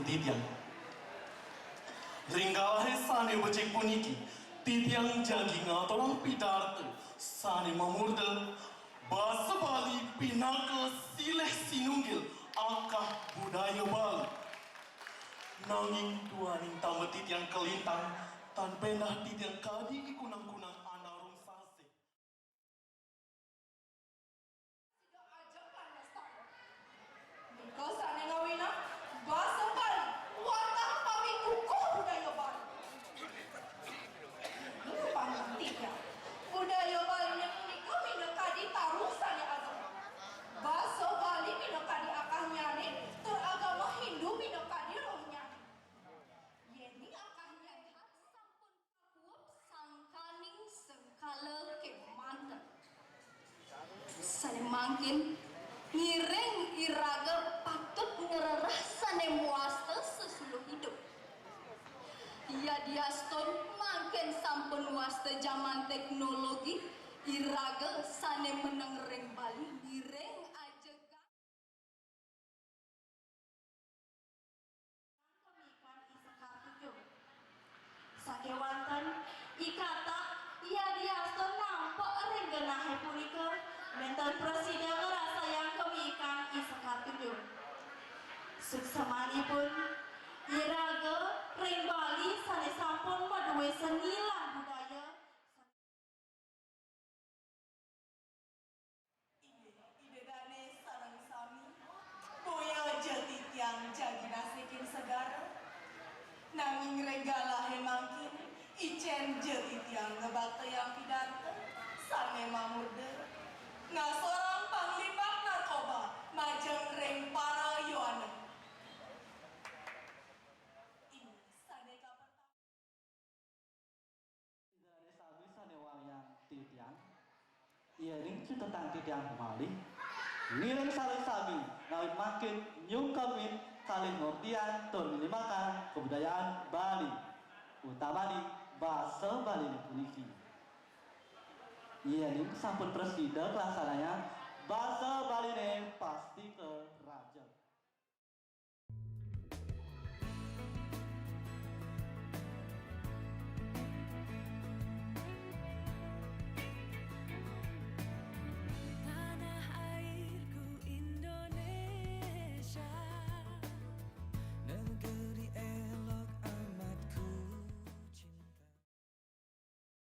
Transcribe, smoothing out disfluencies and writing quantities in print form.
titiang. Ringgalah sane becek puniki, titiang jagi ngatolang pidarte, sane mamurde, bahasa Bali pinaka sileh sinunggil, akah budaya Bali. Nanging tuaning tamat titiang kelintang, tan penah titiang kadi ikunang-kunang anarung sase. Mika sane ngawina, bahasa Bali, watang pami kukuh budaya Bali. Ini pangantiknya, budaya Bali yang menika minekadi tarusan ya agama. Bahasa Bali minekadi akahnya nih, teragama Hindu minekadi rohnya. Yeni akahnya hat sampun kapuap sangkaning sengkala kemanten. Sane mangkin ngiring iraga patut ngererah sane muasta sesuluh hidup. Ia diaston mangkin sampun wasta zaman teknologi iraga sane menengering Bali ngiring ajegan kemikan isekar tujuh sakewanten ikata ia diaston nampak renggenahe punika menten presiden ngerasa yang kemikan isekar tujuh suksemanipun iraga ring Bali sane sampun maduwe seni lan budaya ide dane sareng sami boyo jetitiang jagi nasikin segara nanging regala hemangkin icen jetitiang ngebakte yang pidante sane mamurde ngasorang panglima narkoba majeng ring para yoane ini sadeka pertama dari sami sanewang yang titiang ia ring tentang titiang kembali ngiring saling sami ngawit makin nyungkamin saling ngertian tur minimakan kebudayaan Bali utama di bahasa Bali puniki ia ring sampun presiden pelaksananya bahasa Bali ne pasti ke